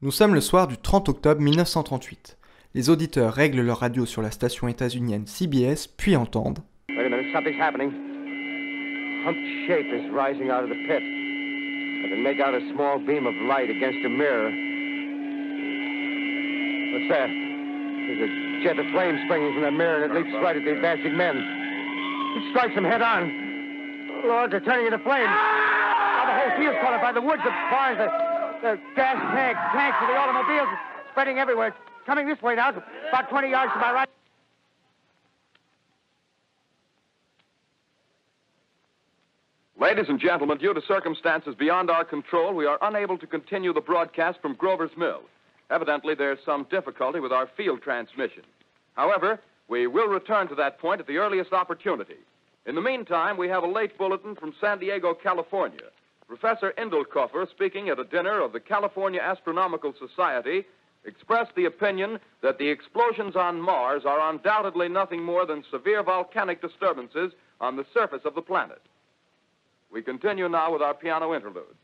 Nous sommes le soir du 30 octobre 1938. Les auditeurs règlent leur radio sur la station états-unienne CBS, puis entendent Wait a minute, something's happening. Humped shape is rising out of the pit. I can make out a small beam of light against a mirror. What's that? There's a jet of flame springing from the mirror and it leaps right at the advancing men. It strikes them head on. Lord, they're turning into flames. Now the whole field's caught up by the woods, the barns, the gas tanks of the automobiles spreading everywhere. It's coming this way now, about 20 yards to my right. Ladies and gentlemen, due to circumstances beyond our control, we are unable to continue the broadcast from Grover's Mill. Evidently, there's some difficulty with our field transmission. However, we will return to that point at the earliest opportunity. In the meantime, we have a late bulletin from San Diego, California. Professor Indelkoffer, speaking at a dinner of the California Astronomical Society, expressed the opinion that the explosions on Mars are undoubtedly nothing more than severe volcanic disturbances on the surface of the planet. We continue now with our piano interlude.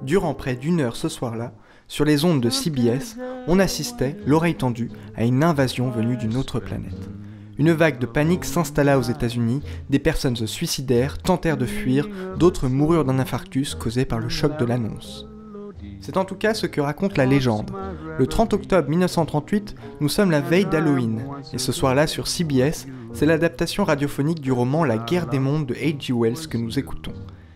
Durant près d'une heure ce soir-là, sur les ondes de CBS, on assistait, l'oreille tendue, à une invasion venue d'une autre planète. Une vague de panique s'installa aux États-Unis, des personnes se suicidèrent, tentèrent de fuir, d'autres moururent d'un infarctus causé par le choc de l'annonce. C'est en tout cas ce que raconte la légende. Le 30 octobre 1938, nous sommes la veille d'Halloween, et ce soir-là sur CBS, c'est l'adaptation radiophonique du roman La guerre des mondes de H.G. Wells que nous écoutons.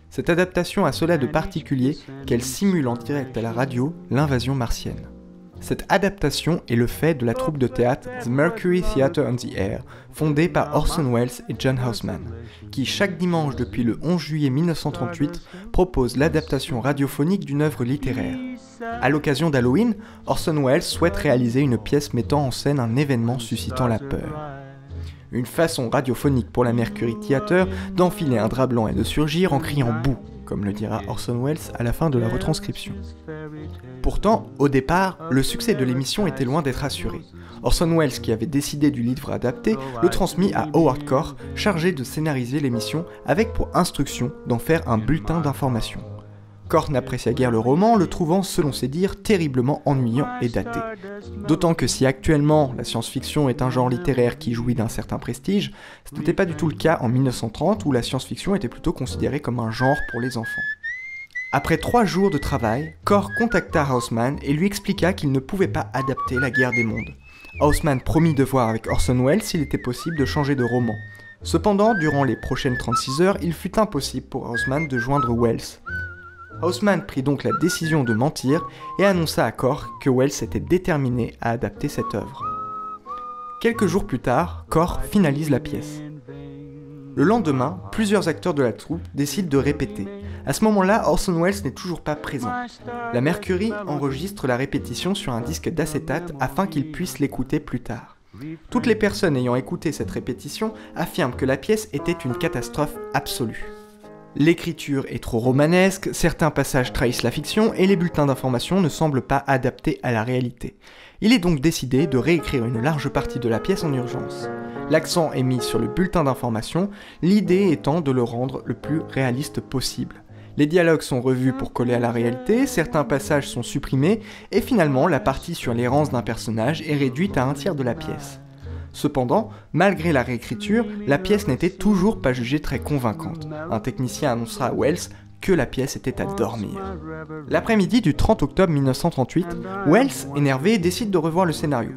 Cette adaptation a cela de particulier qu'elle simule en direct à la radio l'invasion martienne. Cette adaptation est le fait de la troupe de théâtre The Mercury Theatre on the Air, fondée par Orson Welles et John Houseman, qui chaque dimanche depuis le 11 juillet 1938 propose l'adaptation radiophonique d'une œuvre littéraire. À l'occasion d'Halloween, Orson Welles souhaite réaliser une pièce mettant en scène un événement suscitant la peur. Une façon radiophonique pour la Mercury Theatre d'enfiler un drap blanc et de surgir en criant « bouh », comme le dira Orson Welles à la fin de la retranscription. Pourtant, au départ, le succès de l'émission était loin d'être assuré. Orson Welles, qui avait décidé du livre adapté, le transmit à Howard Core, chargé de scénariser l'émission avec pour instruction d'en faire un bulletin d'information. Core n'apprécia guère le roman, le trouvant, selon ses dires, terriblement ennuyant et daté. D'autant que si actuellement la science-fiction est un genre littéraire qui jouit d'un certain prestige, ce n'était pas du tout le cas en 1930 où la science-fiction était plutôt considérée comme un genre pour les enfants. Après 3 jours de travail, Core contacta Houseman et lui expliqua qu'il ne pouvait pas adapter La guerre des mondes. Houseman promit de voir avec Orson Welles s'il était possible de changer de roman. Cependant, durant les prochaines 36 heures, il fut impossible pour Houseman de joindre Welles. Houseman prit donc la décision de mentir et annonça à Core que Welles était déterminé à adapter cette œuvre. Quelques jours plus tard, Core finalise la pièce. Le lendemain, plusieurs acteurs de la troupe décident de répéter. À ce moment-là, Orson Welles n'est toujours pas présent. La Mercury enregistre la répétition sur un disque d'acétate afin qu'il puisse l'écouter plus tard. Toutes les personnes ayant écouté cette répétition affirment que la pièce était une catastrophe absolue. L'écriture est trop romanesque, certains passages trahissent la fiction et les bulletins d'information ne semblent pas adaptés à la réalité. Il est donc décidé de réécrire une large partie de la pièce en urgence. L'accent est mis sur le bulletin d'information, l'idée étant de le rendre le plus réaliste possible. Les dialogues sont revus pour coller à la réalité, certains passages sont supprimés et finalement la partie sur l'errance d'un personnage est réduite à un tiers de la pièce. Cependant, malgré la réécriture, la pièce n'était toujours pas jugée très convaincante. Un technicien annoncera à Welles que la pièce était à dormir. L'après-midi du 30 octobre 1938, Welles, énervé, décide de revoir le scénario.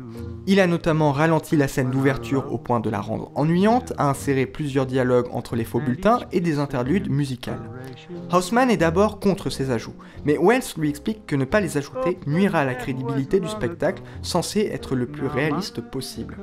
Il a notamment ralenti la scène d'ouverture au point de la rendre ennuyante, a inséré plusieurs dialogues entre les faux bulletins et des interludes musicales. Houseman est d'abord contre ces ajouts, mais Welles lui explique que ne pas les ajouter nuira à la crédibilité du spectacle censé être le plus réaliste possible.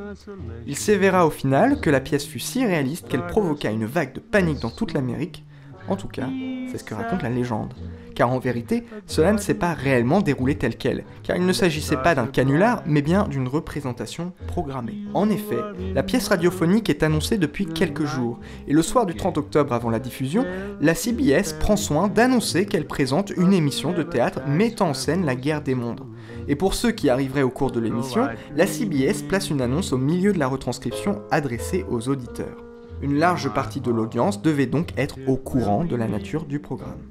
Il s'avéra au final que la pièce fut si réaliste qu'elle provoqua une vague de panique dans toute l'Amérique. En tout cas, c'est ce que raconte la légende. Car en vérité, cela ne s'est pas réellement déroulé tel quel, car il ne s'agissait pas d'un canular, mais bien d'une représentation programmée. En effet, la pièce radiophonique est annoncée depuis quelques jours, et le soir du 30 octobre avant la diffusion, la CBS prend soin d'annoncer qu'elle présente une émission de théâtre mettant en scène la guerre des mondes. Et pour ceux qui arriveraient au cours de l'émission, la CBS place une annonce au milieu de la retranscription adressée aux auditeurs. Une large partie de l'audience devait donc être au courant de la nature du programme.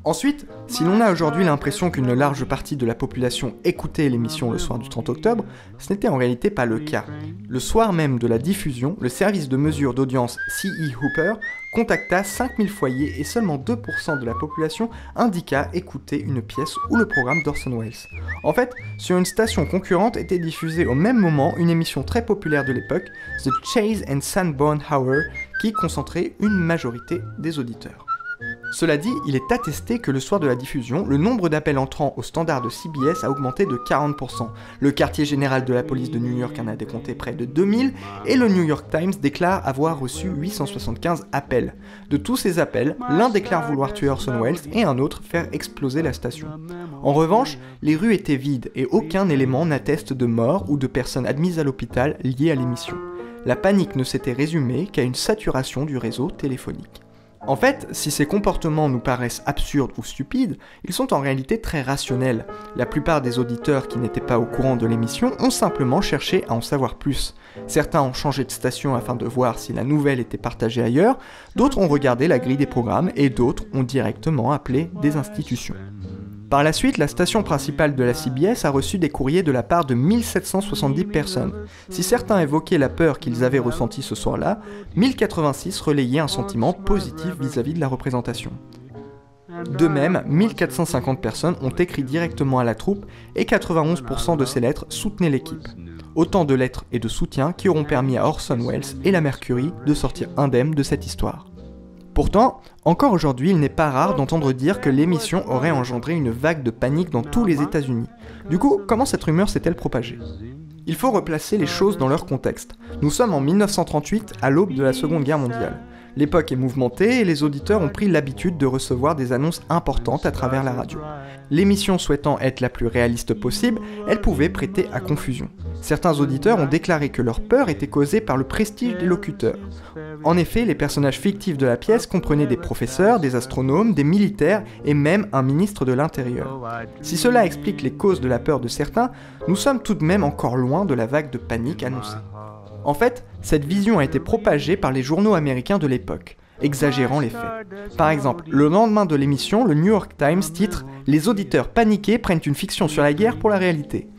Ensuite, si l'on a aujourd'hui l'impression qu'une large partie de la population écoutait l'émission le soir du 30 octobre, ce n'était en réalité pas le cas. Le soir même de la diffusion, le service de mesure d'audience C.E. Hooper contacta 5000 foyers et seulement 2% de la population indiqua écouter une pièce ou le programme d'Orson Welles. En fait, sur une station concurrente était diffusée au même moment une émission très populaire de l'époque, The Chase and Sanborn Hour, qui concentrait une majorité des auditeurs. Cela dit, il est attesté que le soir de la diffusion, le nombre d'appels entrant au standard de CBS a augmenté de 40%. Le quartier général de la police de New York en a décompté près de 2000, et le New York Times déclare avoir reçu 875 appels. De tous ces appels, l'un déclare vouloir tuer Orson Welles et un autre faire exploser la station. En revanche, les rues étaient vides et aucun élément n'atteste de mort ou de personnes admises à l'hôpital liées à l'émission. La panique ne s'était résumée qu'à une saturation du réseau téléphonique. En fait, si ces comportements nous paraissent absurdes ou stupides, ils sont en réalité très rationnels. La plupart des auditeurs qui n'étaient pas au courant de l'émission ont simplement cherché à en savoir plus. Certains ont changé de station afin de voir si la nouvelle était partagée ailleurs, d'autres ont regardé la grille des programmes et d'autres ont directement appelé des institutions. Par la suite, la station principale de la CBS a reçu des courriers de la part de 1770 personnes. Si certains évoquaient la peur qu'ils avaient ressentie ce soir-là, 1086 relayaient un sentiment positif vis-à-vis de la représentation. De même, 1450 personnes ont écrit directement à la troupe et 91% de ces lettres soutenaient l'équipe. Autant de lettres et de soutien qui auront permis à Orson Welles et la Mercury de sortir indemnes de cette histoire. Pourtant, encore aujourd'hui, il n'est pas rare d'entendre dire que l'émission aurait engendré une vague de panique dans tous les États-Unis. Du coup, comment cette rumeur s'est-elle propagée ? Il faut replacer les choses dans leur contexte. Nous sommes en 1938, à l'aube de la Seconde Guerre mondiale. L'époque est mouvementée et les auditeurs ont pris l'habitude de recevoir des annonces importantes à travers la radio. L'émission souhaitant être la plus réaliste possible, elle pouvait prêter à confusion. Certains auditeurs ont déclaré que leur peur était causée par le prestige des locuteurs. En effet, les personnages fictifs de la pièce comprenaient des professeurs, des astronomes, des militaires et même un ministre de l'Intérieur. Si cela explique les causes de la peur de certains, nous sommes tout de même encore loin de la vague de panique annoncée. En fait, cette vision a été propagée par les journaux américains de l'époque, exagérant les faits. Par exemple, le lendemain de l'émission, le New York Times titre « Les auditeurs paniqués prennent une fiction sur la guerre pour la réalité ».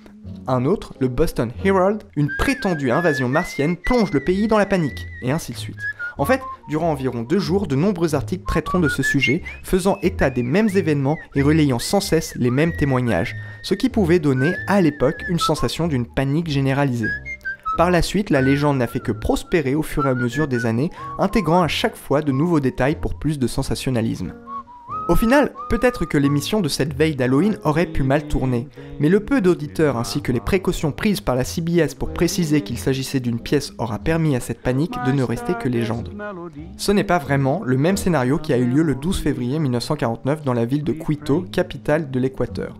Un autre, le Boston Herald, une prétendue invasion martienne plonge le pays dans la panique, et ainsi de suite. En fait, durant environ 2 jours, de nombreux articles traiteront de ce sujet, faisant état des mêmes événements et relayant sans cesse les mêmes témoignages, ce qui pouvait donner, à l'époque, une sensation d'une panique généralisée. Par la suite, la légende n'a fait que prospérer au fur et à mesure des années, intégrant à chaque fois de nouveaux détails pour plus de sensationnalisme. Au final, peut-être que l'émission de cette veille d'Halloween aurait pu mal tourner, mais le peu d'auditeurs ainsi que les précautions prises par la CBS pour préciser qu'il s'agissait d'une pièce aura permis à cette panique de ne rester que légende. Ce n'est pas vraiment le même scénario qui a eu lieu le 12 février 1949 dans la ville de Quito, capitale de l'Équateur.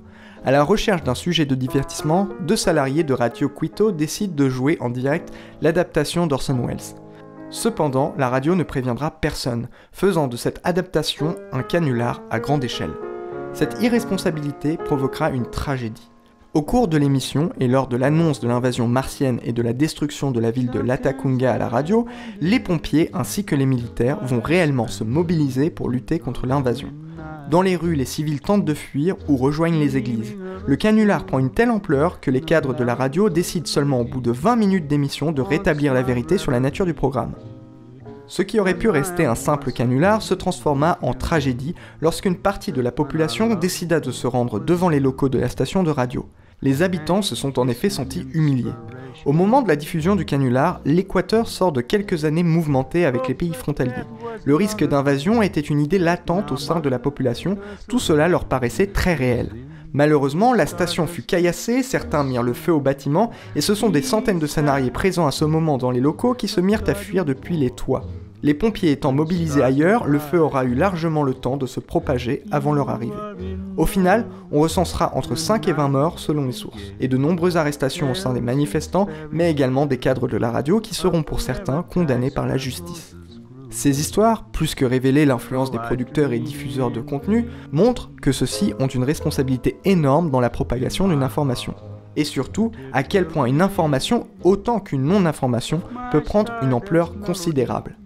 À la recherche d'un sujet de divertissement, 2 salariés de Radio Quito décident de jouer en direct l'adaptation d'Orson Welles. Cependant, la radio ne préviendra personne, faisant de cette adaptation un canular à grande échelle. Cette irresponsabilité provoquera une tragédie. Au cours de l'émission, et lors de l'annonce de l'invasion martienne et de la destruction de la ville de Latacunga à la radio, les pompiers ainsi que les militaires vont réellement se mobiliser pour lutter contre l'invasion. Dans les rues, les civils tentent de fuir ou rejoignent les églises. Le canular prend une telle ampleur que les cadres de la radio décident seulement au bout de 20 minutes d'émission de rétablir la vérité sur la nature du programme. Ce qui aurait pu rester un simple canular se transforma en tragédie lorsqu'une partie de la population décida de se rendre devant les locaux de la station de radio. Les habitants se sont en effet sentis humiliés. Au moment de la diffusion du canular, l'Équateur sort de quelques années mouvementées avec les pays frontaliers. Le risque d'invasion était une idée latente au sein de la population, tout cela leur paraissait très réel. Malheureusement, la station fut caillassée, certains mirent le feu au bâtiment, et ce sont des centaines de salariés présents à ce moment dans les locaux qui se mirent à fuir depuis les toits. Les pompiers étant mobilisés ailleurs, le feu aura eu largement le temps de se propager avant leur arrivée. Au final, on recensera entre 5 et 20 morts selon les sources, et de nombreuses arrestations au sein des manifestants, mais également des cadres de la radio qui seront pour certains condamnés par la justice. Ces histoires, plus que révéler l'influence des producteurs et diffuseurs de contenu, montrent que ceux-ci ont une responsabilité énorme dans la propagation d'une information. Et surtout, à quel point une information, autant qu'une non-information, peut prendre une ampleur considérable.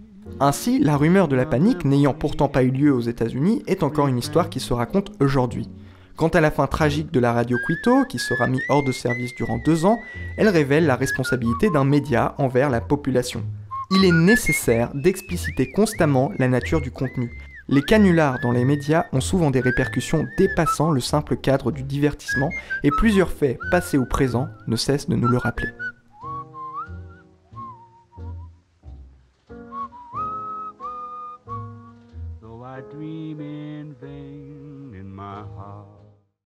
Ainsi, la rumeur de la panique, n'ayant pourtant pas eu lieu aux États-Unis, est encore une histoire qui se raconte aujourd'hui. Quant à la fin tragique de la radio Quito, qui sera mise hors de service durant 2 ans, elle révèle la responsabilité d'un média envers la population. Il est nécessaire d'expliciter constamment la nature du contenu. Les canulars dans les médias ont souvent des répercussions dépassant le simple cadre du divertissement et plusieurs faits passés ou présents ne cessent de nous le rappeler.